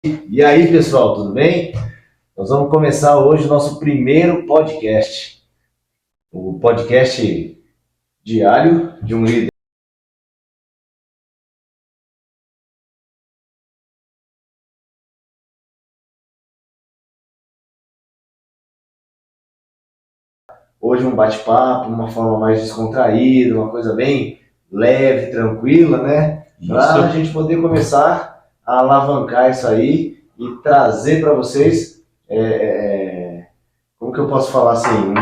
E aí, pessoal, tudo bem? Nós vamos começar hoje o nosso primeiro podcast, o podcast diário de um líder. Hoje um bate-papo, uma forma mais descontraída, uma coisa bem leve, tranquila, né? Para a gente poder começar a alavancar isso aí e trazer para vocês, como que eu posso falar assim,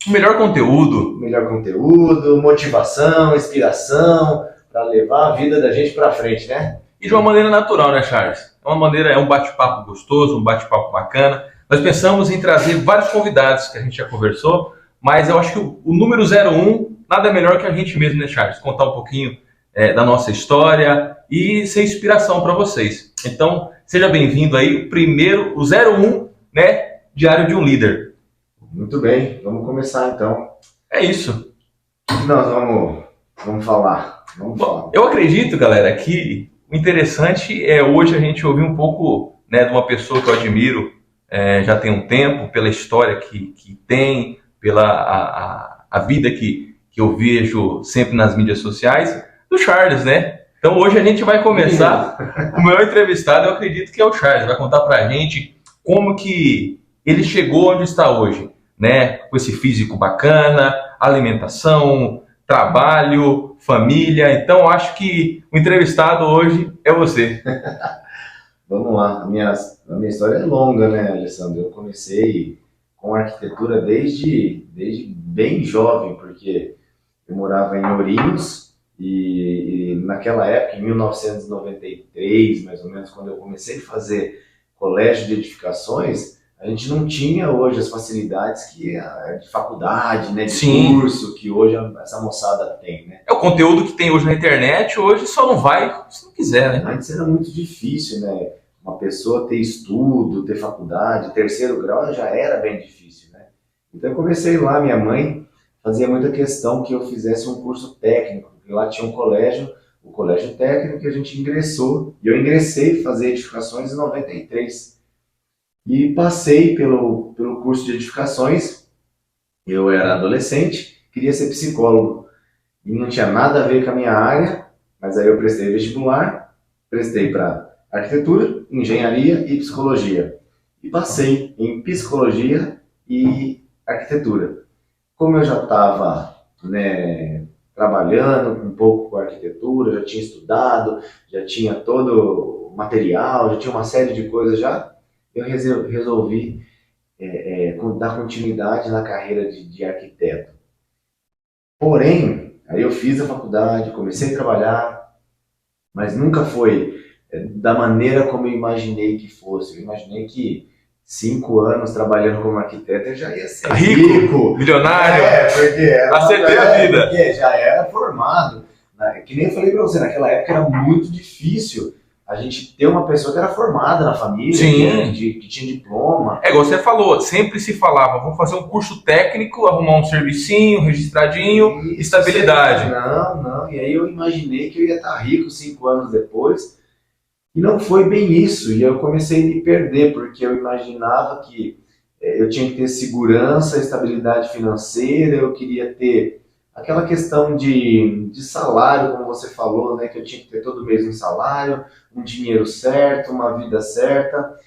melhor conteúdo, motivação, inspiração, para levar a vida da gente para frente, né? E de uma maneira natural, né, Charles? É um bate-papo gostoso, um bate-papo bacana. Nós pensamos em trazer vários convidados que a gente já conversou, mas eu acho que o número 01 nada melhor que a gente mesmo, né, Charles? Contar um pouquinho da nossa história e ser inspiração para vocês. Então, seja bem-vindo aí, o 01, né, Diário de um Líder. Muito bem, vamos começar então. É isso. Nós vamos falar. Eu acredito, galera, que o interessante é hoje a gente ouvir um pouco, né, de uma pessoa que eu admiro já tem um tempo, pela história que tem, pela a vida que eu vejo sempre nas mídias sociais, do Charles, né? Então hoje a gente vai começar. O meu entrevistado, eu acredito que é o Charles, vai contar pra gente como que ele chegou onde está hoje, né? Com esse físico bacana, alimentação, trabalho, família. Então acho que o entrevistado hoje é você. Vamos lá, a minha história é longa, né, Alessandro? Eu comecei com arquitetura desde bem jovem, porque eu morava em Ourinhos e naquela época, em 1993, mais ou menos, quando eu comecei a fazer colégio de edificações, a gente não tinha hoje as facilidades que de faculdade, né, de Sim. curso, que hoje essa moçada tem, né? É o conteúdo que tem hoje na internet, hoje só não vai se não quiser, né? Antes era muito difícil, né? Uma pessoa ter estudo, ter faculdade, terceiro grau já era bem difícil, né? Então eu comecei lá, minha mãe fazia muita questão que eu fizesse um curso técnico, porque lá tinha um colégio, o colégio técnico que a gente ingressou, e eu ingressei a fazer edificações em 93. E passei pelo curso de edificações, eu era adolescente, queria ser psicólogo, e não tinha nada a ver com a minha área, mas aí eu prestei vestibular, prestei para arquitetura, engenharia e psicologia. E passei em psicologia e arquitetura. Como eu já estava, né, trabalhando um pouco com arquitetura, já tinha estudado, já tinha todo o material, já tinha uma série de coisas já, eu resolvi dar continuidade na carreira de arquiteto. Porém, aí eu fiz a faculdade, comecei a trabalhar, mas nunca foi da maneira como eu imaginei que fosse. Eu imaginei que 5 anos trabalhando como arquiteto eu já ia ser rico, milionário, porque acertei a vida. Porque já era formado. Que nem eu falei para você, naquela época era muito difícil a gente ter uma pessoa que era formada na família, que tinha diploma. É igual você falou, sempre se falava, vamos fazer um curso técnico, arrumar um servicinho, registradinho, estabilidade. Não, e aí eu imaginei que eu ia estar rico 5 anos depois, e não foi bem isso, e eu comecei a me perder, porque eu imaginava que eu tinha que ter segurança, estabilidade financeira, eu queria ter aquela questão de salário, como você falou, né, que eu tinha que ter todo mês um salário, um dinheiro certo, uma vida certa,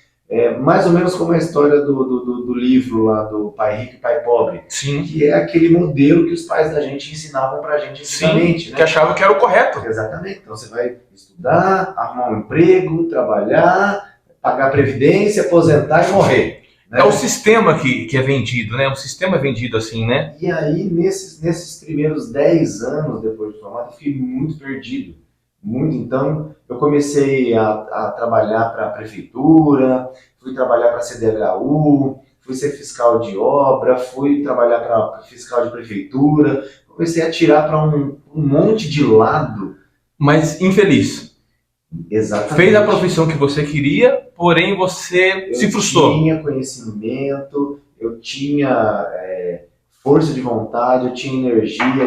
mais ou menos como a história do livro lá do Pai Rico e Pai Pobre. Sim. Que é aquele modelo que os pais da gente ensinavam pra gente antigamente. Sim, né? Que achavam que era o correto. Exatamente, então você vai estudar, arrumar um emprego, trabalhar, pagar previdência, aposentar e morrer. Né? É o sistema que é vendido, né? O sistema é vendido assim, né? E aí, nesses primeiros 10 anos depois de formado, eu fiquei muito perdido. Muito. Então, eu comecei a trabalhar para a prefeitura, fui trabalhar para a CDHU, fui ser fiscal de obra, fui trabalhar para fiscal de prefeitura, comecei a tirar para um monte de lado. Mas infeliz. Exatamente. Fez a profissão que você queria, porém você se frustrou. Eu tinha conhecimento, eu tinha força de vontade, eu tinha energia,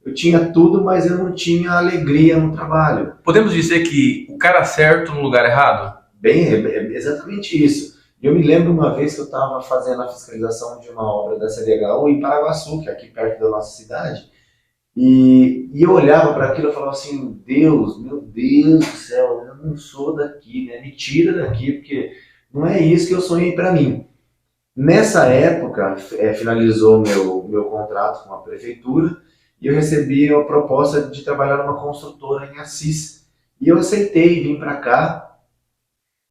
eu tinha tudo, mas eu não tinha alegria no trabalho. Podemos dizer que o cara certo no lugar errado? bem, é exatamente isso. E eu me lembro uma vez que eu estava fazendo a fiscalização de uma obra da CDHU em Paraguaçu, que é aqui perto da nossa cidade, e eu olhava para aquilo e falava assim, Deus, meu Deus do céu, eu não sou daqui, né? Me tira daqui, porque não é isso que eu sonhei para mim. Nessa época, finalizou meu contrato com a prefeitura e eu recebi a proposta de trabalhar numa construtora em Assis. E eu aceitei, vim para cá.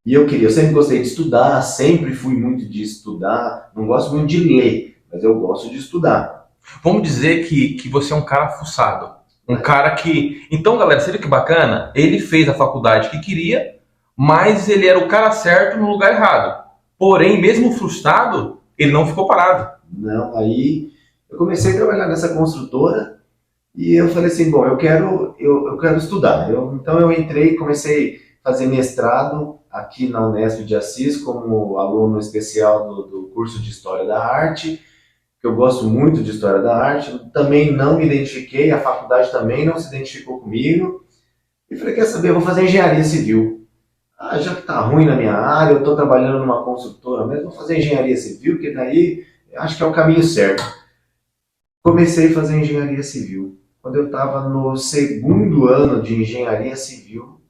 E eu sempre gostei de estudar, sempre fui muito de estudar. Não gosto muito de ler, mas eu gosto de estudar. Vamos dizer que você é um cara fuçado. Um cara que... Então, galera, você viu que bacana? Ele fez a faculdade que queria, mas ele era o cara certo no lugar errado. Porém, mesmo frustrado, ele não ficou parado. Não, aí eu comecei a trabalhar nessa construtora e eu falei assim, bom, eu quero estudar. Então eu entrei, comecei a fazer mestrado aqui na Unesp de Assis como aluno especial do curso de História da Arte, que eu gosto muito de História da Arte. Também não me identifiquei, a faculdade também não se identificou comigo. E falei, quer saber, eu vou fazer engenharia civil. Ah, já que tá ruim na minha área, eu estou trabalhando numa construtora mesmo, vou fazer engenharia civil, que daí acho que é o caminho certo. Comecei a fazer engenharia civil. Quando eu estava no segundo ano de engenharia civil,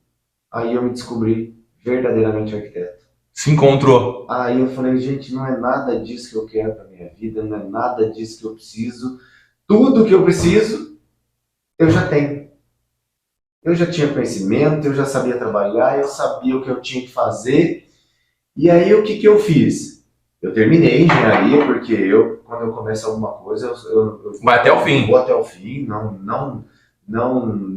aí eu me descobri verdadeiramente arquiteto. Se encontrou. Aí eu falei, gente, não é nada disso que eu quero para minha vida, não é nada disso que eu preciso. Tudo que eu preciso, eu já tenho. Eu já tinha conhecimento, eu já sabia trabalhar, eu sabia o que eu tinha que fazer. E aí o que eu fiz? Eu terminei engenharia, porque quando eu começo alguma coisa, eu vai até o fim. Vou até o fim, não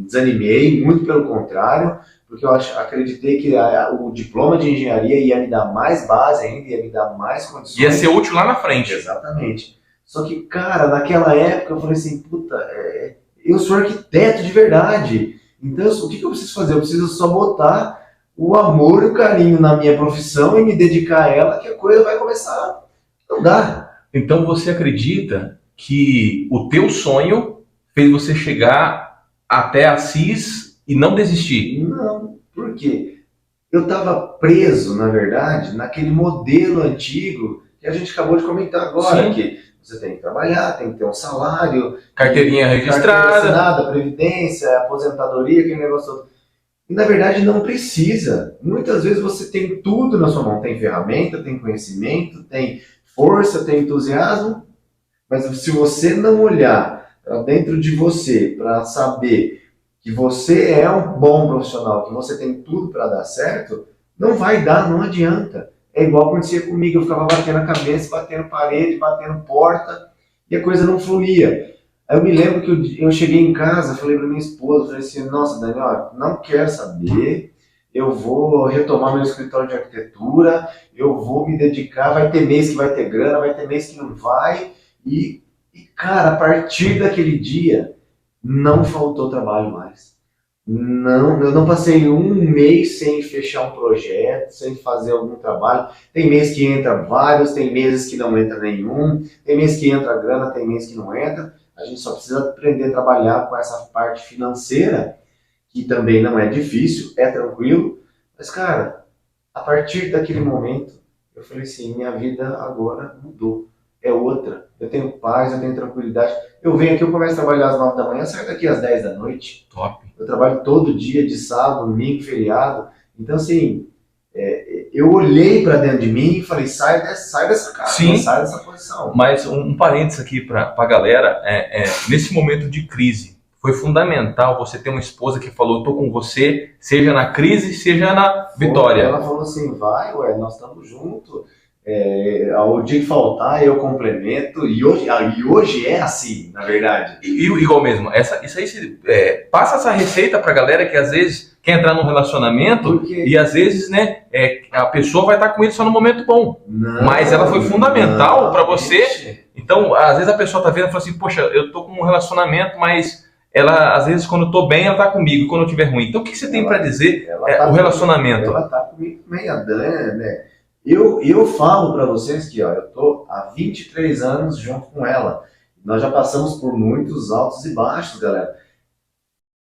desanimei, muito pelo contrário, porque eu acreditei que o diploma de engenharia ia me dar mais base ainda, ia me dar mais condições. Ia ser útil lá na frente. Exatamente. Só que, cara, naquela época eu falei assim, puta, eu sou arquiteto de verdade. Então, o que eu preciso fazer? Eu preciso só botar o amor e o carinho na minha profissão e me dedicar a ela, que a coisa vai começar a andar. Então, você acredita que o teu sonho fez você chegar até Assis e não desistir? Não, por quê? Eu estava preso, na verdade, naquele modelo antigo que a gente acabou de comentar agora, Sim. que você tem que trabalhar, tem que ter um salário, carteirinha registrada, carteira assinada, previdência, aposentadoria, aquele negócio todo. E na verdade não precisa. Muitas vezes você tem tudo na sua mão, tem ferramenta, tem conhecimento, tem força, tem entusiasmo, mas se você não olhar para dentro de você, para saber que você é um bom profissional, que você tem tudo para dar certo, não vai dar, não adianta. É igual acontecia comigo, eu ficava batendo a cabeça, batendo parede, batendo porta, e a coisa não fluía. Aí eu me lembro que eu cheguei em casa, falei para minha esposa, falei assim, nossa, Daniel, não quero saber, eu vou retomar meu escritório de arquitetura, eu vou me dedicar, vai ter mês que vai ter grana, vai ter mês que não vai, e cara, a partir daquele dia, não faltou trabalho mais. Não, eu não passei um mês sem fechar um projeto, sem fazer algum trabalho. Tem mês que entra vários, tem meses que não entra nenhum, tem mês que entra grana, tem mês que não entra. A gente só precisa aprender a trabalhar com essa parte financeira, que também não é difícil, é tranquilo. Mas, cara, a partir daquele momento, eu falei assim, minha vida agora mudou. É outra. Eu tenho paz, eu tenho tranquilidade. Eu venho aqui, eu começo a trabalhar às 9 da manhã, saio daqui às 10 da noite. Top. Eu trabalho todo dia, de sábado, domingo, feriado. Então, assim, eu olhei para dentro de mim e falei, sai dessa casa, Sim. Sai dessa posição. Mas um parênteses aqui para a galera, nesse momento de crise, foi fundamental você ter uma esposa que falou, tô com você, seja na crise, seja na vitória. Ela falou assim, vai, nós estamos juntos. O dia que faltar eu complemento, e hoje é assim, na verdade. Igual mesmo, isso aí passa essa receita pra galera que às vezes quer entrar num relacionamento e às vezes, né, a pessoa vai estar com ele só no momento bom, mas ela foi fundamental para você. Então, às vezes a pessoa tá vendo e fala assim, poxa, eu tô com um relacionamento, mas ela, às vezes, quando eu tô bem, ela tá comigo, e quando eu estiver ruim. Então, o que você tem para dizer o relacionamento? Ela tá comigo também, a Dani, né? Eu falo para vocês que eu tô há 23 anos junto com ela. Nós já passamos por muitos altos e baixos, galera.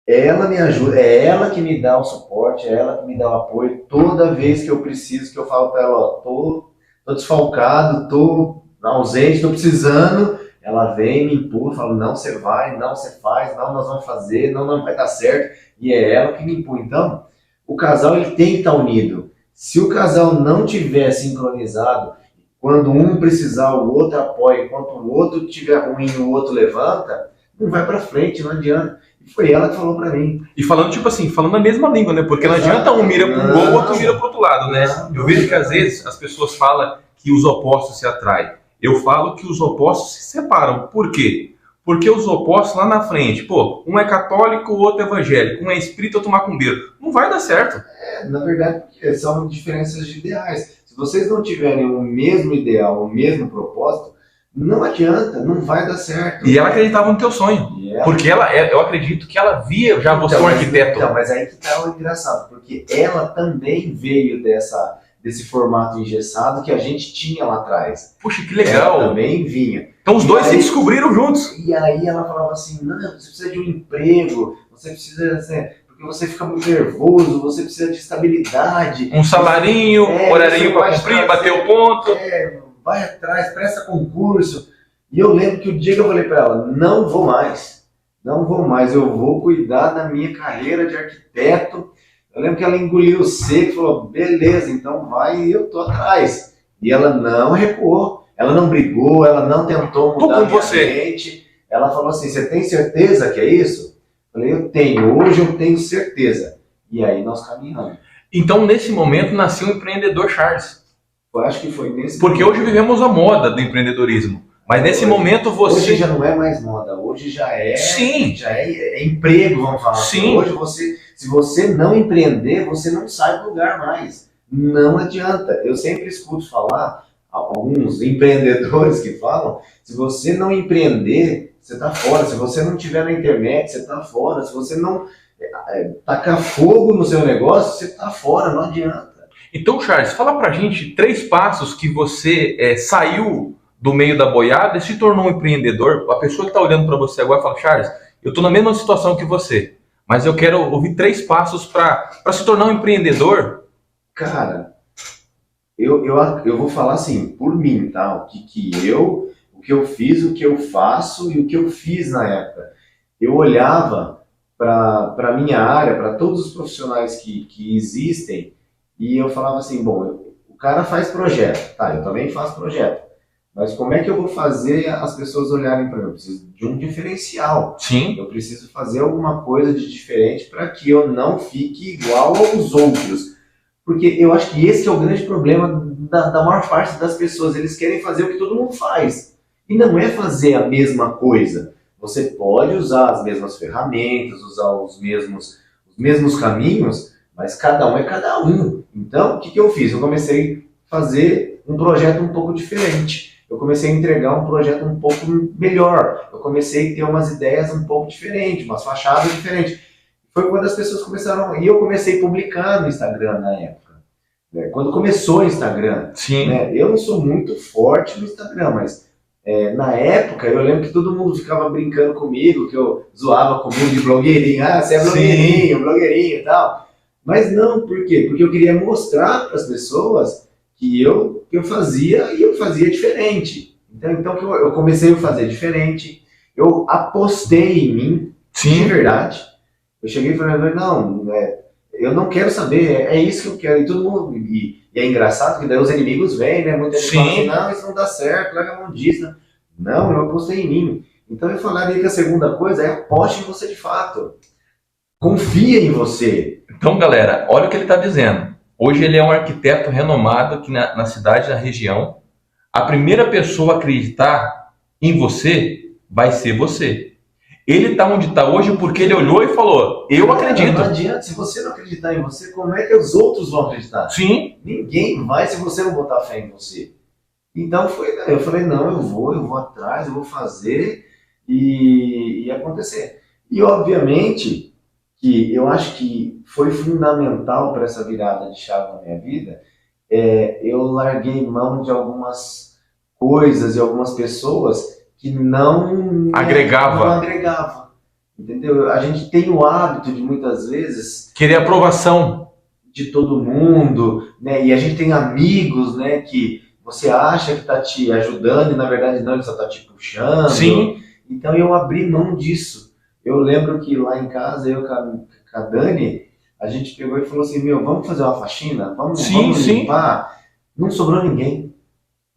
ela me ajuda, é ela que me dá o suporte, é ela que me dá o apoio toda vez que eu preciso, que eu falo para ela, ó, tô desfalcado, tô ausente, tô precisando, ela vem, me empurra, fala, não, você vai, não, você faz, não, nós vamos fazer, não, não vai dar certo, e é ela que me empurra. Então, o casal ele tem que estar unido. Se o casal não tiver sincronizado, quando um precisar, o outro apoia, enquanto o outro tiver ruim, o outro levanta, não vai para frente, não adianta. E foi ela que falou para mim. E falando, tipo assim, falando a mesma língua, né? Porque não adianta um mira para um gol, o outro mira para o outro lado, né? Eu vejo que às vezes as pessoas falam que os opostos se atraem. Eu falo que os opostos se separam. Por quê? Porque os opostos lá na frente, pô, um é católico, o outro é evangélico, um é espírita, outro macumbeiro. Não vai dar certo. Na verdade, são diferenças de ideais. Se vocês não tiverem o mesmo ideal, o mesmo propósito, não adianta, não vai dar certo. E ela acreditava no teu sonho. Porque eu acredito que ela via já você um arquiteto. Então, mas aí que tá o engraçado, porque ela também veio desse formato engessado que a gente tinha lá atrás. Puxa, que legal. Ela também vinha. Então os dois se descobriram juntos. E aí ela falava assim, não, você precisa de um emprego, você precisa... porque você fica muito nervoso, você precisa de estabilidade. Um salarinho, horarinho para cumprir, bater o ponto. Vai atrás, presta concurso. E eu lembro que o dia que eu falei para ela, não vou mais, eu vou cuidar da minha carreira de arquiteto. Eu lembro que ela engoliu seco e falou, beleza, então vai, e eu tô atrás. E ela não recuou, ela não brigou, ela não tentou mudar a minha mente. Ela falou assim, você tem certeza que é isso? Eu falei, eu tenho, hoje eu tenho certeza. E aí nós caminhamos. Então, nesse momento, nasceu o empreendedor Charles. Eu acho que foi nesse Porque momento. Hoje vivemos a moda do empreendedorismo. Mas nesse momento você... Hoje já não é mais moda, hoje já é... Sim. Já é emprego, vamos falar. Sim. Hoje se você não empreender, você não sai do lugar mais. Não adianta. Eu sempre escuto falar, alguns empreendedores que falam, se você não empreender, você está fora. Se você não tiver na internet, você está fora. Se você não tacar fogo no seu negócio, você está fora, não adianta. Então, Charles, fala pra gente 3 passos que você saiu do meio da boiada e se tornou um empreendedor. A pessoa que está olhando para você agora fala, Charles, eu estou na mesma situação que você, mas eu quero ouvir 3 passos para se tornar um empreendedor. Cara, eu vou falar assim, por mim, tá? O que eu fiz, o que eu faço e o que eu fiz na época. Eu olhava para a minha área, para todos os profissionais que existem, e eu falava assim, bom, o cara faz projeto, tá, eu também faço projeto, mas como é que eu vou fazer as pessoas olharem para mim? Eu preciso de um diferencial. Sim. Eu preciso fazer alguma coisa de diferente para que eu não fique igual aos outros. Porque eu acho que esse é o grande problema da maior parte das pessoas. Eles querem fazer o que todo mundo faz. E não é fazer a mesma coisa. Você pode usar as mesmas ferramentas, usar os mesmos caminhos, mas cada um é cada um. Então, o que eu fiz? Eu comecei a fazer um projeto um pouco diferente. Eu comecei a entregar um projeto um pouco melhor. Eu comecei a ter umas ideias um pouco diferentes, umas fachadas diferentes. Foi quando as pessoas começaram... E eu comecei a publicar no Instagram na época. Quando começou o Instagram. Sim. Eu não sou muito forte no Instagram, mas na época eu lembro que todo mundo ficava brincando comigo, que eu zoava comigo de blogueirinho. Ah, você é blogueirinho, blogueirinho e tal. Mas não, por quê? Porque eu queria mostrar para as pessoas que eu fazia e eu fazia diferente. Então eu comecei a fazer diferente. Eu apostei em mim, Sim. De verdade. Eu cheguei e falei, não, eu não quero saber, é isso que eu quero. E todo mundo, e é engraçado que daí os inimigos vêm, né? Muita gente fala assim, não, isso não dá certo, larga a mão disso. Não, eu apostei em mim. Então eu falaria que a segunda coisa é aposte em você de fato. Confia em você. Então, galera, olha o que ele está dizendo. Hoje ele é um arquiteto renomado aqui na cidade, na região. A primeira pessoa a acreditar em você vai ser você. Ele está onde está hoje porque ele olhou e falou, eu acredito. Não adianta, se você não acreditar em você, como é que os outros vão acreditar? Sim. Ninguém vai se você não botar fé em você. Então eu falei, não, eu vou atrás, eu vou fazer e acontecer. E obviamente que eu acho que foi fundamental para essa virada de chave na minha vida, eu larguei mão de algumas coisas e algumas pessoas que não agregava. entendeu? A gente tem o hábito de muitas vezes Querer aprovação. de todo mundo, né? E a gente tem amigos, né, que você acha que está te ajudando e na verdade não, ele só está te puxando. Sim. Então eu abri mão disso. Eu lembro que lá em casa, eu com a Dani, a gente pegou e falou assim, meu, vamos fazer uma faxina? Vamos limpar? Não sobrou ninguém.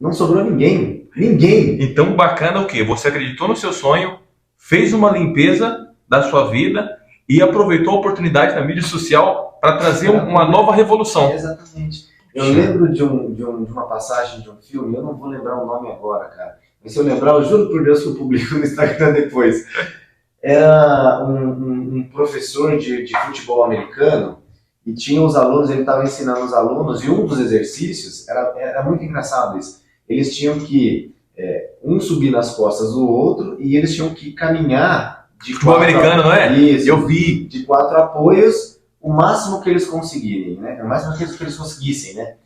Não sobrou ninguém. Ninguém. Então, bacana o quê? Você acreditou no seu sonho, fez uma limpeza da sua vida e aproveitou a oportunidade da mídia social para trazer uma nova revolução. Exatamente. Eu lembro de uma passagem de um filme, eu não vou lembrar o nome agora, cara. Mas se eu lembrar, eu juro por Deus que eu publico no Instagram depois. Era um professor de futebol americano e tinha os alunos, ele estava ensinando os alunos, e um dos exercícios, era muito engraçado isso, eles tinham que, um subir nas costas do outro, e eles tinham que caminhar de Futebol americano, não é? Isso, Eu vi. de 4 apoios, o máximo que eles conseguirem, né? O máximo que eles conseguissem, né?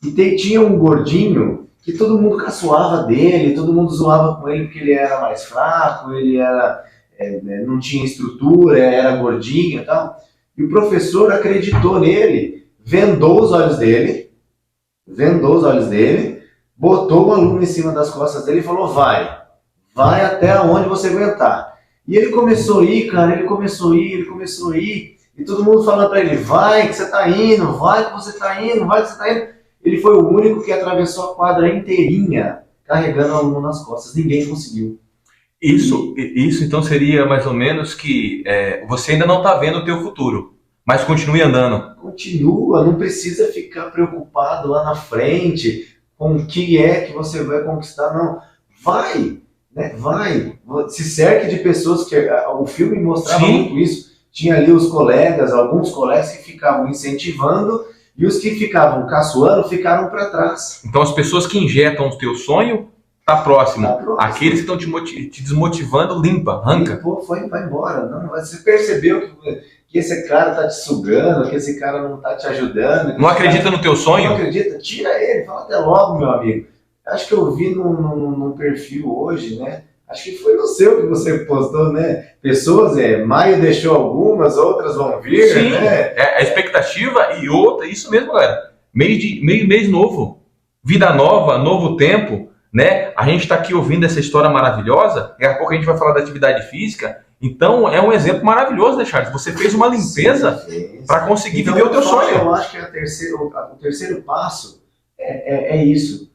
E tinha um gordinho que todo mundo caçoava dele, todo mundo zoava com ele porque ele era mais fraco, ele não tinha estrutura, era gordinho e tal. E o professor acreditou nele, vendou os olhos dele, botou o aluno em cima das costas dele e falou, vai até onde você aguentar. E ele começou a ir, cara, ele começou a ir, e todo mundo falando para ele, vai que você tá indo, vai que você tá indo, vai que você tá indo. Ele foi o único que atravessou a quadra inteirinha, carregando o aluno nas costas, ninguém conseguiu. Isso então seria mais ou menos que você ainda não está vendo o teu futuro, mas continue andando. Continua, não precisa ficar preocupado lá na frente com o que é que você vai conquistar, não. Vai, né? Vai. Se cerque de pessoas que o filme mostrava muito isso. Tinha ali os colegas, alguns colegas que ficavam incentivando e os que ficavam caçoando ficaram para trás. Então as pessoas que injetam o teu sonho tá próximo. Aqueles que estão te desmotivando, limpa, arranca. Pô, vai embora. Não, você percebeu que esse cara tá te sugando, que esse cara não tá te ajudando. Não acredita no teu sonho? Não acredita? Tira ele, fala até logo, meu amigo. Acho que eu vi num perfil hoje, né? Acho que foi no seu que você postou, né? Pessoas, maio deixou algumas, outras vão vir, sim, né? A expectativa e outra, isso mesmo, galera. Mês novo, vida nova, novo tempo, né? A gente está aqui ouvindo essa história maravilhosa, daqui a pouco a gente vai falar da atividade física, então é um exemplo maravilhoso, né, Charles? Você fez uma limpeza para conseguir viver o teu sonho. Eu acho que o terceiro passo é isso.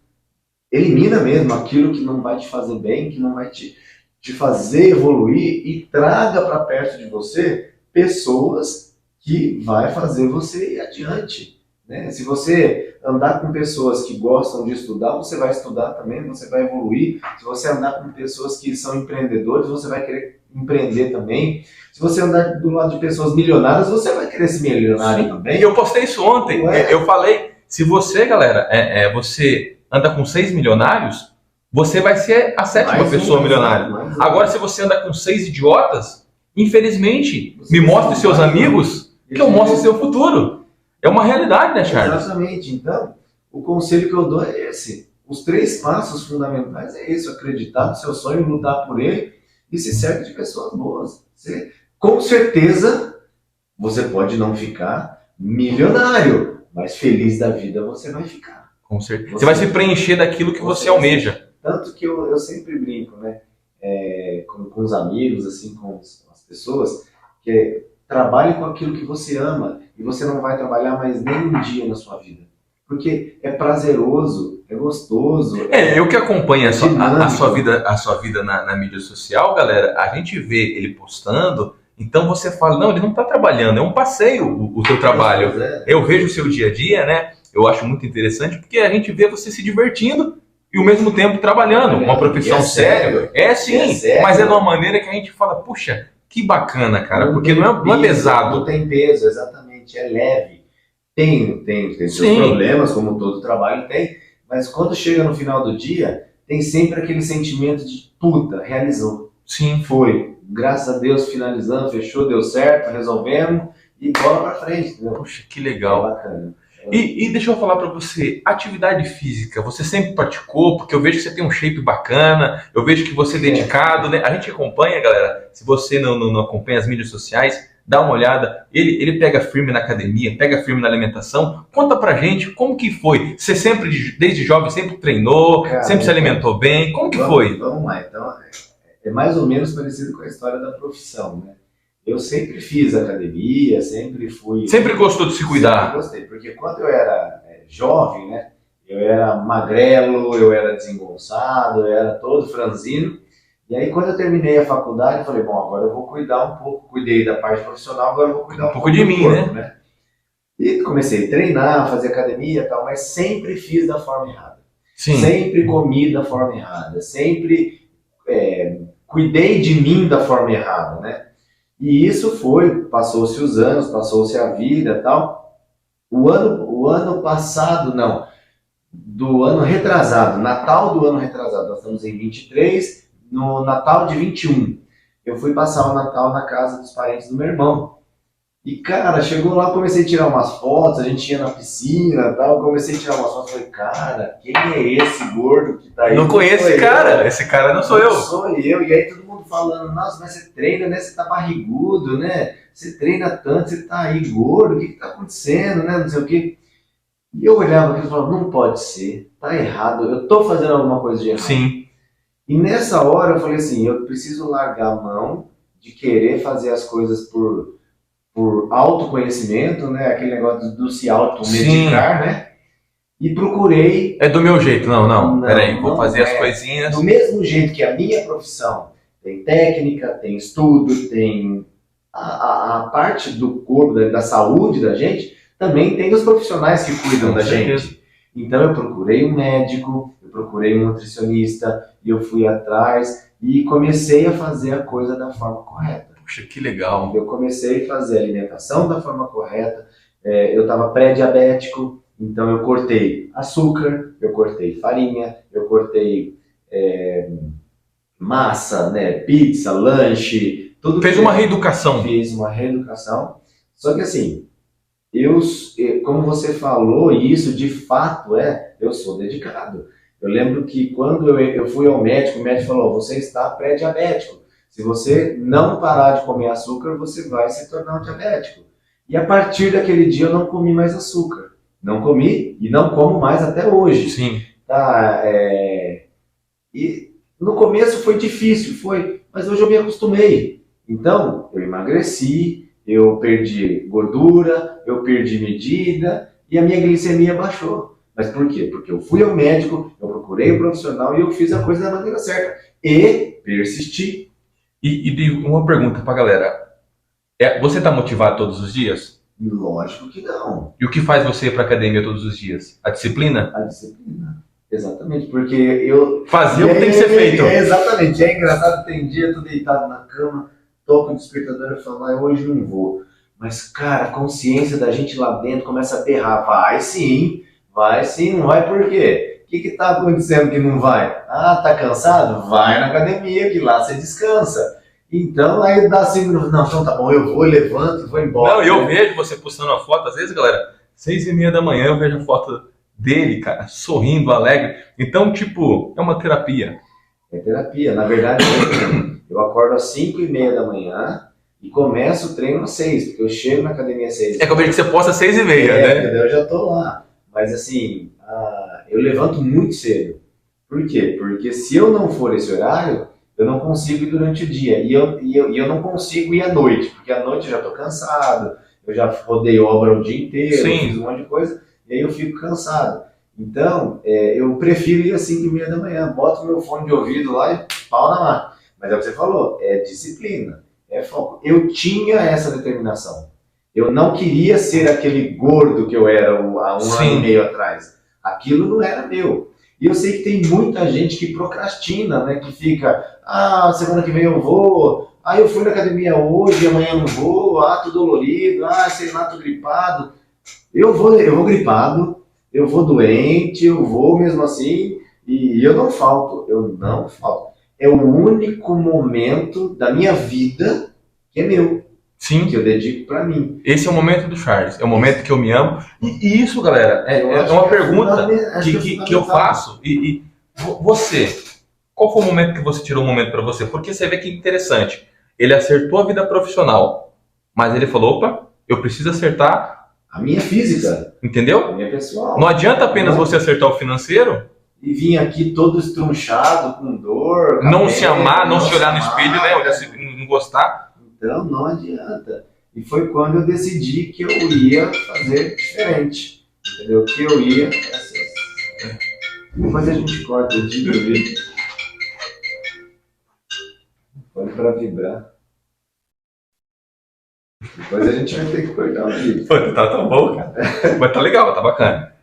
Elimina mesmo aquilo que não vai te fazer bem, que não vai te fazer evoluir e traga para perto de você pessoas que vai fazer você ir adiante. Né? Se você andar com pessoas que gostam de estudar, você vai estudar também, você vai evoluir. Se você andar com pessoas que são empreendedores, você vai querer empreender também. Se você andar do lado de pessoas milionárias, você vai querer ser milionário também. E eu postei isso ontem, eu falei, se você, galera, você anda com 6 milionários, você vai ser a 7ª pessoa milionária. Agora, se você anda com 6 idiotas, infelizmente, me mostre seus amigos que eu mostre seu futuro. É uma realidade, né, Charles? Exatamente. Então, o conselho que eu dou é esse. Os 3 passos fundamentais é isso: acreditar no seu sonho, lutar por ele e se cerque de pessoas boas. Com certeza, você pode não ficar milionário, mas feliz da vida você vai ficar. Com certeza. Você vai se preencher daquilo que você almeja. Tanto que eu sempre brinco, né? Com os amigos, assim, com as pessoas, que trabalhe com aquilo que você ama e você não vai trabalhar mais nem um dia na sua vida. Porque é prazeroso, é gostoso. Eu que acompanho a sua vida na mídia social, galera, a gente vê ele postando, então você fala, não, ele não está trabalhando, é um passeio o teu trabalho. Eu vejo o seu dia a dia, né? Eu acho muito interessante porque a gente vê você se divertindo e ao mesmo tempo trabalhando, uma profissão séria. Mas é de uma maneira que a gente fala, puxa, que bacana, cara, porque não é pesado. Não tem peso, exatamente, é leve. Tem seus problemas, como todo trabalho tem, mas quando chega no final do dia, tem sempre aquele sentimento de, puta, realizou. Sim. Foi, graças a Deus, finalizamos, fechou, deu certo, resolvemos e bola pra frente, entendeu? Puxa, que legal. É bacana. E deixa eu falar pra você, atividade física, você sempre praticou? Porque eu vejo que você tem um shape bacana, eu vejo que você é dedicado, né? A gente acompanha, galera, se você não acompanha as mídias sociais, dá uma olhada, ele pega firme na academia, pega firme na alimentação. Conta pra gente como que foi. Você sempre, desde jovem, sempre treinou, Cara, sempre se alimentou bem, como que foi? Vamos lá, então, é mais ou menos parecido com a história da profissão, né? Eu sempre fiz academia, sempre fui... Sempre gostou de se cuidar? Sempre gostei, porque quando eu era jovem, né? Eu era magrelo, eu era desengonçado, eu era todo franzino. E aí, quando eu terminei a faculdade, eu falei, bom, agora eu vou cuidar um pouco, cuidei da parte profissional, agora eu vou cuidar um pouco de do mim, corpo, né? E comecei a treinar, fazer academia e tal, mas sempre fiz da forma errada. Sim. Sempre comi da forma errada, sempre cuidei de mim da forma errada, né? E isso passou-se os anos, passou-se a vida e tal. O ano passado, não, do ano retrasado, Natal do ano retrasado, nós estamos em 23, no Natal de 21, eu fui passar o Natal na casa dos parentes do meu irmão. E, cara, chegou lá, comecei a tirar umas fotos, a gente ia na piscina e tal, comecei a tirar umas fotos, falei, cara, quem é esse gordo que tá aí? Não conheço esse cara, esse cara não sou eu. Sou eu, e aí todo mundo falando, nossa, mas você treina, né, você tá barrigudo, né, você treina tanto, você tá aí gordo, o que que tá acontecendo, né, não sei o quê. E eu olhava aquilo e falava, não pode ser, tá errado, eu tô fazendo alguma coisa de errado. Sim. E nessa hora eu falei assim, eu preciso largar a mão de querer fazer as coisas por autoconhecimento, né, aquele negócio do se automedicar, né, e procurei... É do meu jeito, não, peraí, vou fazer as coisinhas... Do mesmo jeito que a minha profissão tem técnica, tem estudo, tem a parte do corpo, da saúde da gente, também tem os profissionais que cuidam da gente. Então eu procurei um médico, eu procurei um nutricionista, e eu fui atrás e comecei a fazer a coisa da forma correta. Puxa, que legal. Eu comecei a fazer a alimentação da forma correta, eu estava pré-diabético, então eu cortei açúcar, eu cortei farinha, eu cortei massa, né, pizza, lanche, tudo. Fez uma reeducação. Fiz uma reeducação, só que assim, como você falou, e isso de fato eu sou dedicado. Eu lembro que quando eu fui ao médico, o médico falou, você está pré-diabético. Se você não parar de comer açúcar, você vai se tornar um diabético. E a partir daquele dia eu não comi mais açúcar. Não comi e não como mais até hoje. Sim. Tá, e no começo foi difícil, mas hoje eu me acostumei. Então, eu emagreci, eu perdi gordura, eu perdi medida e a minha glicemia baixou. Mas por quê? Porque eu fui ao médico, eu procurei um profissional e eu fiz a coisa da maneira certa. E persisti. E uma pergunta pra galera. Você tá motivado todos os dias? Lógico que não. E o que faz você ir pra academia todos os dias? A disciplina? A disciplina. Exatamente, porque eu... Fazer o que tem que ser feito. Exatamente, é engraçado, tem dia, eu tô deitado na cama, toco o despertador e falo, hoje não vou. Mas, cara, a consciência da gente lá dentro começa a berrar, vai sim, não vai por quê? O que tá acontecendo que não vai? Ah, tá cansado? Vai na academia, que lá você descansa. Então, aí dá assim, não, então tá bom, eu vou, levanto e vou embora. Não, eu vejo você postando uma foto, às vezes, galera, 6:30 da manhã eu vejo a foto dele, cara, sorrindo, alegre. Então, tipo, é uma terapia. É terapia. Na verdade, eu acordo às 5:30 da manhã e começo o treino às 6, porque eu chego na academia às 6. É que eu vejo que você posta às 6:30, né? Eu já tô lá. Mas assim, eu levanto muito cedo. Por quê? Porque se eu não for esse horário, eu não consigo ir durante o dia. E eu não consigo ir à noite, porque à noite eu já tô cansado, eu já rodei obra o dia inteiro, fiz um monte de coisa, e aí eu fico cansado. Então, eu prefiro ir às 5:30 da manhã, boto meu fone de ouvido lá e pau na máquina. Mas é o que você falou, é disciplina, é foco. Eu tinha essa determinação. Eu não queria ser aquele gordo que eu era há um ano e meio atrás. Aquilo não era meu. E eu sei que tem muita gente que procrastina, né? Que fica, semana que vem eu vou, eu fui na academia hoje, amanhã não vou, tô dolorido, sei lá, tô gripado. Eu vou gripado, eu vou doente, eu vou mesmo assim, e eu não falto. É o único momento da minha vida que é meu. Sim. Que eu dedico para mim. Esse é o momento do Charles, é o momento que eu me amo. E isso, galera, é uma pergunta que eu faço. E você, qual foi o momento que você tirou um momento para você? Porque você vê que é interessante. Ele acertou a vida profissional, mas ele falou, opa, eu preciso acertar a minha física. Entendeu? A minha pessoal. Não adianta apenas você acertar o financeiro. E vir aqui todo estrunchado, com dor. Não se amar, não se olhar no espelho, né? Olhar se não gostar. Então não adianta. E foi quando eu decidi que eu ia fazer diferente. Entendeu? Que eu ia. Depois a gente corta o título ali. Põe para vibrar. Depois a gente vai ter que cortar o vídeo. Tá bom, cara. Mas tá legal, tá bacana.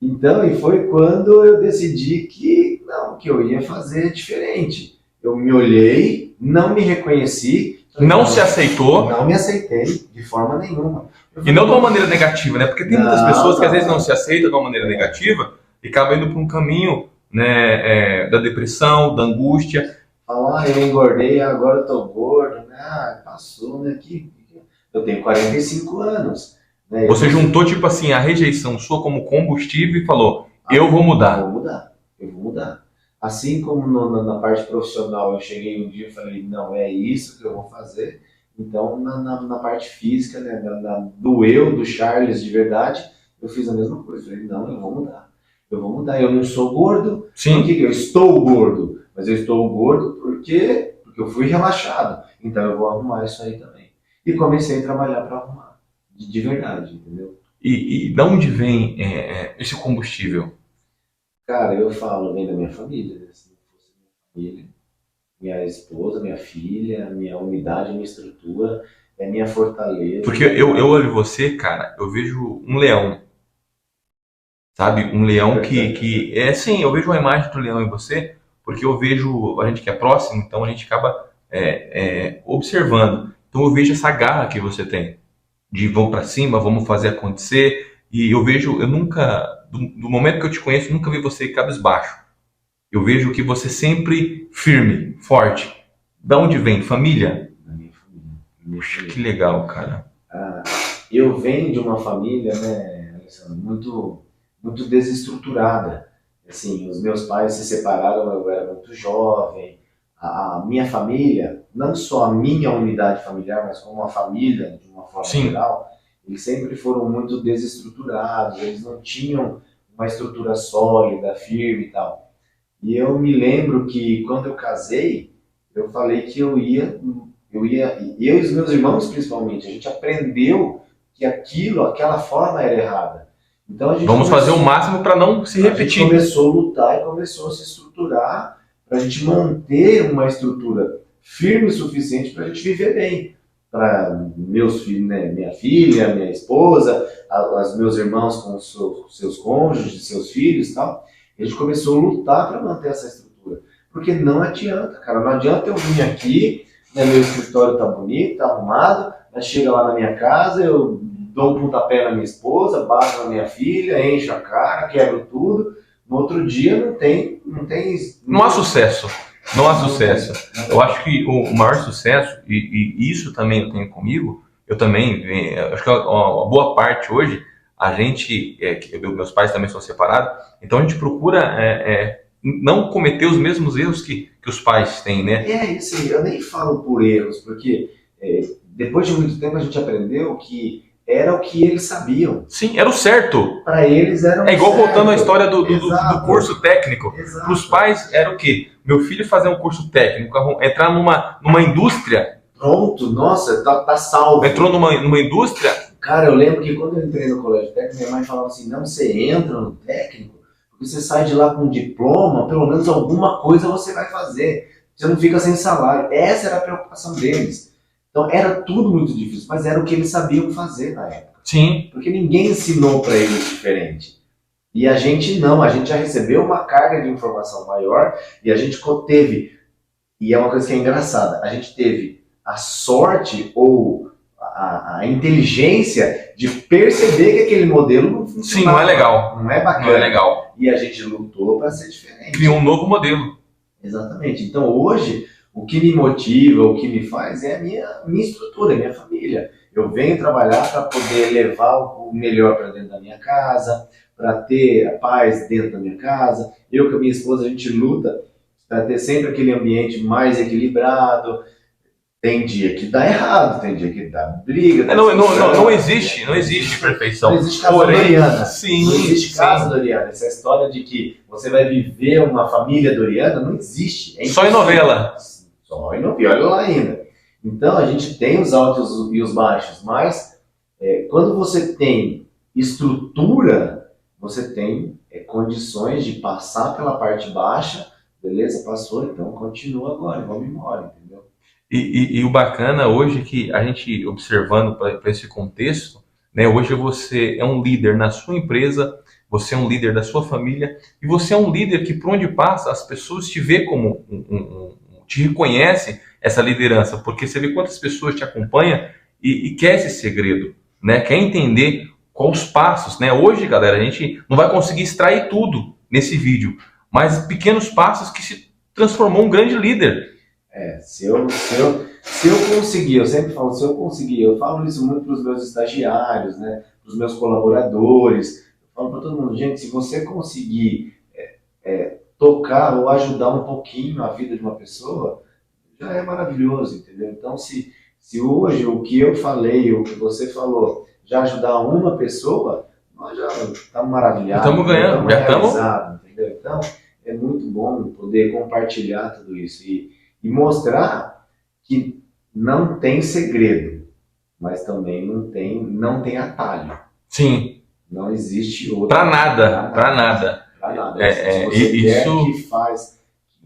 Então, e foi quando eu decidi que eu ia fazer diferente. Eu me olhei, não me reconheci. Não se aceitou. Não me aceitei de forma nenhuma. E não de uma maneira negativa, né? Porque tem muitas pessoas que às vezes não se aceitam de uma maneira negativa e acabam indo para um caminho, né, da depressão, da angústia. Falar, eu engordei, agora eu tô gordo, né? Passou, né? Eu tenho 45 anos. Né? Você juntou, tipo assim, a rejeição sua como combustível e falou, eu vou mudar. Eu vou mudar. Assim como na parte profissional eu cheguei um dia e falei, não, é isso que eu vou fazer. Então, na parte física, né, do eu, do Charles de verdade, eu fiz a mesma coisa. Falei, não, eu vou mudar. Eu vou mudar. Eu não sou gordo. Sim. Porque eu estou gordo. Mas eu estou gordo porque eu fui relaxado. Então, eu vou arrumar isso aí também. E comecei a trabalhar para arrumar. De verdade, entendeu? E de onde vem esse combustível? Cara, eu falo, vem da minha família, né? Se não fosse minha família, minha esposa, minha filha, minha unidade, minha estrutura, é minha fortaleza. Porque eu olho você, cara, eu vejo um leão. Sabe? Um leão que é assim, eu vejo uma imagem do leão em você, porque eu vejo a gente que é próximo, então a gente acaba observando. Então eu vejo essa garra que você tem. De vamos para cima, vamos fazer acontecer. E eu nunca, do momento que eu te conheço, nunca vi você cabisbaixo. Eu vejo que você sempre firme, forte. Da onde vem? Família? Da minha família. Puxa, que legal, cara. Eu venho de uma família, né, Alessandro, muito, muito desestruturada. Assim, os meus pais se separaram, eu era muito jovem. A minha família, não só a minha unidade familiar, mas como a família, de uma forma geral, eles sempre foram muito desestruturados, eles não tinham uma estrutura sólida, firme e tal. E eu me lembro que quando eu casei, eu falei que eu e os meus irmãos principalmente, a gente aprendeu que aquela forma era errada. Então vamos fazer o máximo para não se repetir. A gente começou a lutar e começou a se estruturar para a gente manter uma estrutura firme o suficiente para a gente viver bem. Para meus filhos, né, minha filha, minha esposa, os meus irmãos com seus cônjuges, seus filhos e tal. A gente começou a lutar para manter essa estrutura. Porque não adianta, cara. Não adianta eu vir aqui, né, meu escritório tá bonito, tá arrumado, mas chega lá na minha casa, eu dou um pontapé na minha esposa, bato na minha filha, encho a cara, quebro tudo. No outro dia não há sucesso. Não há sucesso. Eu acho que o maior sucesso, e isso também eu tenho comigo, eu também, acho que a boa parte hoje, a gente, meus pais também são separados, então a gente procura não cometer os mesmos erros que os pais têm, né? Isso aí, eu nem falo por erros, porque depois de muito tempo a gente aprendeu que era o que eles sabiam. Sim, era o certo. Para eles era o igual certo. Voltando à história do curso técnico. Exato. Para os pais era o quê? Meu filho fazer um curso técnico, entrar numa indústria. Pronto, nossa, tá salvo. Entrou numa indústria. Cara, eu lembro que quando eu entrei no colégio técnico, minha mãe falava assim, não, você entra no técnico, porque você sai de lá com um diploma, pelo menos alguma coisa você vai fazer. Você não fica sem salário. Essa era a preocupação deles. Então era tudo muito difícil, mas era o que eles sabiam fazer na época. Sim. Porque ninguém ensinou para eles diferente. E a gente não, a gente já recebeu uma carga de informação maior e a gente teve, e é uma coisa que é engraçada, a gente teve a sorte ou a inteligência de perceber que aquele modelo não funcionava. Sim, não é legal. Não é bacana. Não é legal. E a gente lutou para ser diferente. Criou um novo modelo. Exatamente. Então hoje, O que me motiva, o que me faz é a minha estrutura, a minha família. Eu venho trabalhar para poder levar o melhor para dentro da minha casa, para ter a paz dentro da minha casa. Eu com a minha esposa, a gente luta para ter sempre aquele ambiente mais equilibrado. Tem dia que dá errado, tem dia que dá briga. Não existe perfeição. Não existe casa Doriana. Sim, não existe casa Doriana. Essa história de que você vai viver uma família Doriana não existe. Só em novela. Só em novela, olha lá ainda. Então a gente tem os altos e os baixos, mas quando você tem estrutura, você tem condições de passar pela parte baixa. Beleza, passou, então continua agora, vamos embora, entendeu? E o bacana hoje é que a gente observando para esse contexto, né, hoje você é um líder na sua empresa, você é um líder da sua família e você é um líder que por onde passa as pessoas te vê como te reconhecem essa liderança, porque você vê quantas pessoas te acompanham e quer esse segredo, né, quer entender quais os passos, né? Hoje, galera, a gente não vai conseguir extrair tudo nesse vídeo, mas pequenos passos que se transformou um grande líder. Se eu conseguir, eu sempre falo, se eu conseguir, eu falo isso muito para os meus estagiários, né, para os meus colaboradores, eu falo para todo mundo, gente, se você conseguir tocar ou ajudar um pouquinho a vida de uma pessoa, já é maravilhoso, entendeu? Então, se hoje o que eu falei, o que você falou, já ajudar uma pessoa, nós já estamos maravilhados. Estamos ganhando, já estamos. Entendeu? Então, é muito bom poder compartilhar tudo isso e mostrar que não tem segredo, mas também não tem atalho. Sim. Não existe outro. Para nada.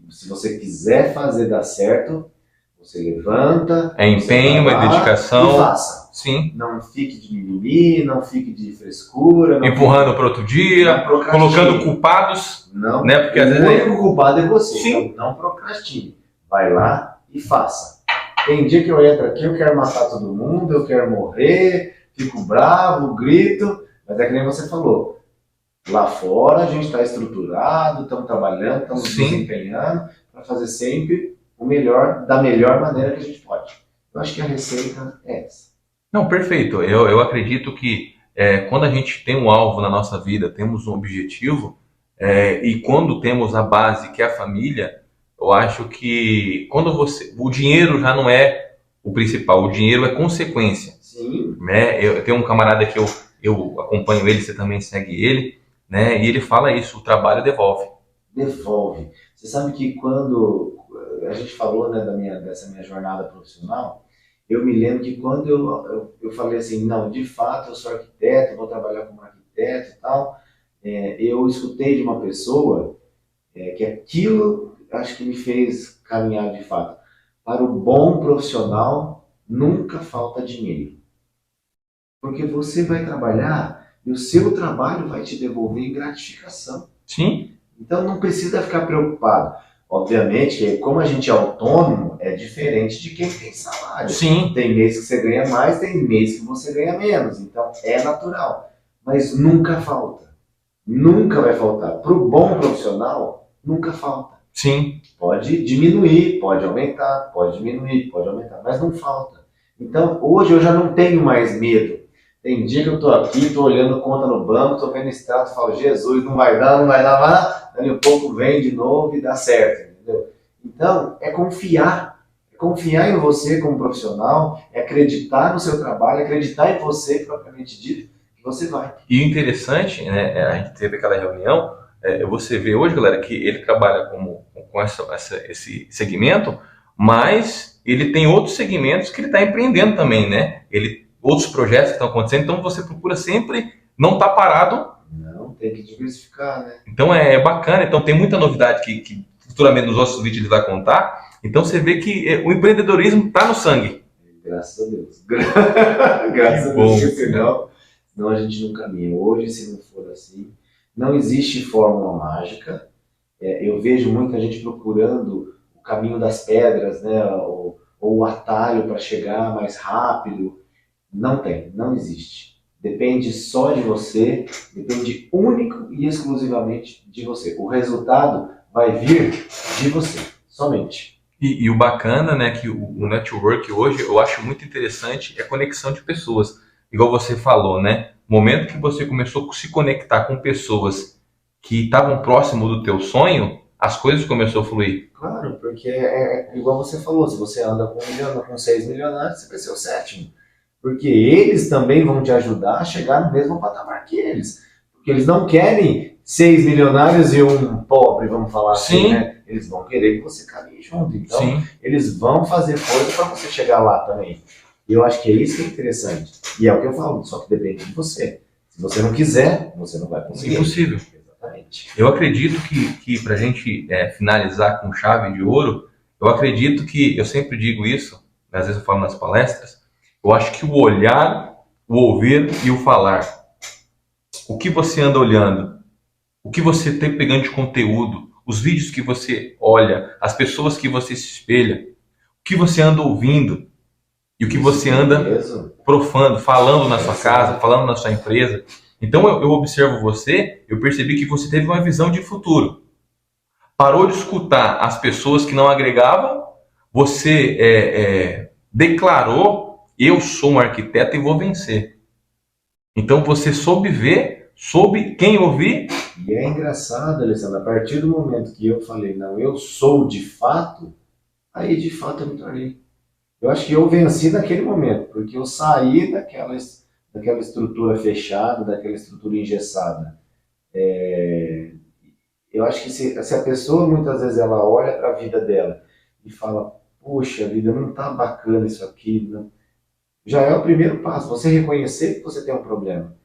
Se você quiser fazer dar certo, você levanta. É empenho, é dedicação. E faça. Sim. Não fique de mimimi, não fique de frescura. Empurrando para outro dia, colocando culpados. Não, né? Porque o às vezes único culpado é você. Sim. Então, não procrastine. Vai lá e faça. Tem dia que eu entro aqui, eu quero matar todo mundo, eu quero morrer, fico bravo, grito, mas é que nem você falou. Lá fora a gente está estruturado, estamos trabalhando, estamos desempenhando para fazer sempre o melhor, da melhor maneira que a gente pode. Eu acho que a receita é essa. Não, perfeito. Eu acredito que quando a gente tem um alvo na nossa vida, temos um objetivo, e quando temos a base que é a família, eu acho que quando o dinheiro já não é o principal, o dinheiro é consequência. Sim. Né? Eu tenho um camarada que eu acompanho ele, você também segue ele, né? E ele fala isso, o trabalho devolve. Devolve. Você sabe que quando a gente falou, né, dessa minha jornada profissional, eu me lembro que quando eu falei assim, não, de fato eu sou arquiteto, vou trabalhar como arquiteto e tal, eu escutei de uma pessoa que aquilo acho que me fez caminhar de fato. Para o bom profissional, nunca falta dinheiro. Porque você vai trabalhar e o seu trabalho vai te devolver em gratificação. Sim. Então não precisa ficar preocupado. Obviamente que como a gente é autônomo, é diferente de quem tem salário. Sim. Tem mês que você ganha mais, tem mês que você ganha menos. Então é natural. Mas nunca falta. Nunca vai faltar. Para o bom profissional, nunca falta. Sim. Pode diminuir, pode aumentar, pode diminuir, pode aumentar, mas não falta. Então, hoje eu já não tenho mais medo. Tem dia que eu estou aqui, estou olhando conta no banco, estou vendo extrato, falo, Jesus, não vai dar, mas dali um pouco vem de novo e dá certo, entendeu? Então, é confiar em você como profissional, é acreditar no seu trabalho, acreditar em você, propriamente dito, que você vai. E o interessante, né, a gente teve aquela reunião, você vê hoje, galera, que ele trabalha com esse segmento, mas ele tem outros segmentos que ele está empreendendo também, né? Outros projetos que estão acontecendo, então você procura sempre não estar parado. Não, tem que diversificar, né? Então é bacana, então tem muita novidade que futuramente nos nossos vídeos ele vai contar. Então você vê que o empreendedorismo está no sangue. Graças a Deus. Graças a Deus, bom. senão a gente não caminha. Hoje, se não for assim, não existe fórmula mágica. Eu vejo muita gente procurando o caminho das pedras, né? Ou o atalho para chegar mais rápido. Não existe. Depende só de você, depende único e exclusivamente de você. O resultado vai vir de você, somente. E o bacana, né, que o network hoje eu acho muito interessante é a conexão de pessoas. Igual você falou, né? O momento que você começou a se conectar com pessoas que estavam próximo do teu sonho, as coisas começaram a fluir. Claro, porque é igual você falou, se você anda com 1 milhão, com 6 milionários, você vai ser o sétimo. Porque eles também vão te ajudar a chegar no mesmo patamar que eles. Porque eles não querem 6 milionários e um pobre, vamos falar assim, Sim, né? Eles vão querer que você caminhe junto. Então, sim, eles vão fazer coisa para você chegar lá também. E eu acho que é isso que é interessante. E é o que eu falo, só que depende de você. Se você não quiser, você não vai conseguir. impossível. Exatamente. Eu acredito que para a gente finalizar com chave de ouro, eu acredito que, eu sempre digo isso, às vezes eu falo nas palestras, eu acho que o olhar, o ouvir e o falar. O que você anda olhando? O que você tem pegando de conteúdo? Os vídeos que você olha, as pessoas que você se espelha, o que você anda ouvindo e o que você anda Mesmo. profando, falando na sua casa, falando na sua empresa. Então eu observo você, eu percebi que você teve uma visão de futuro. Parou de escutar as pessoas que não agregavam, você declarou, eu sou um arquiteto e vou vencer. Então você soube ver, soube quem ouvir. E é engraçado, Alessandro, a partir do momento que eu falei, não, eu sou de fato, aí de fato eu me tornei. Eu acho que eu venci naquele momento, porque eu saí daquela estrutura fechada, daquela estrutura engessada. Eu acho que se a pessoa muitas vezes ela olha para a vida dela e fala, poxa, a vida não tá bacana isso aqui, não. Já é o primeiro passo, você reconhecer que você tem um problema.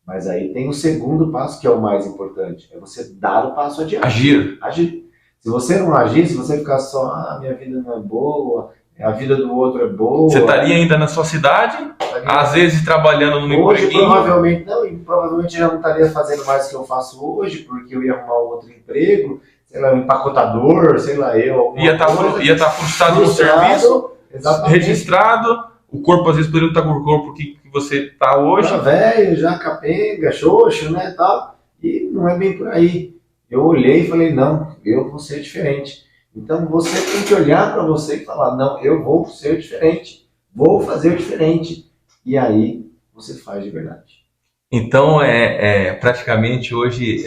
Mas aí tem o segundo passo, que é o mais importante, é você dar o passo adiante. Agir. Se você não agir, se você ficar só, minha vida não é boa, a vida do outro é boa. Você estaria ainda na sua cidade, às vezes trabalhando no Hoje empreguinho. provavelmente não, e provavelmente já não estaria fazendo mais o que eu faço hoje, porque eu ia arrumar um outro emprego, sei lá, um empacotador, sei lá, eu. Ia estar frustrado no serviço, exatamente. registrado. O corpo às vezes poderia estar com o corpo que você está hoje. Já velho, já capenga, xoxo, né, tal. E não é bem por aí. Eu olhei e falei, não, eu vou ser diferente. Então você tem que olhar para você e falar, não, eu vou ser diferente, vou fazer diferente. E aí você faz de verdade. Então, praticamente hoje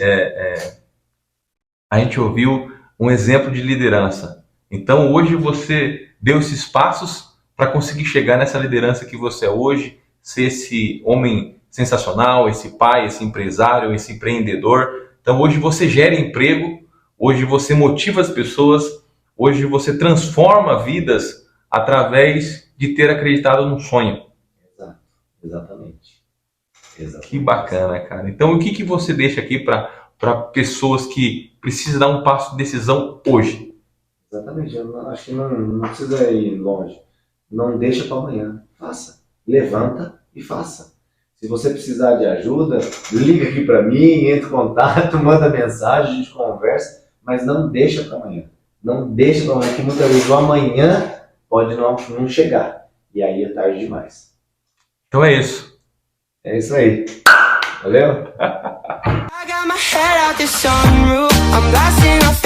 a gente ouviu um exemplo de liderança. Então, hoje você deu esses passos para conseguir chegar nessa liderança que você é hoje, ser esse homem sensacional, esse pai, esse empresário, esse empreendedor. Então, hoje você gera emprego, hoje você motiva as pessoas, hoje você transforma vidas através de ter acreditado num sonho. Exato, exatamente. Que bacana, cara. Então, o que você deixa aqui para pessoas que precisam dar um passo de decisão hoje? Exatamente, eu acho que não precisa ir longe. Não deixa para amanhã. Faça. Levanta e faça. Se você precisar de ajuda, liga aqui para mim, entre em contato, manda mensagem, a gente conversa, mas não deixa para amanhã. Não deixa para amanhã, que muitas vezes o amanhã pode não chegar. E aí é tarde demais. Então é isso. É isso aí. Valeu? I got my head out the sunroof. I'm blasting off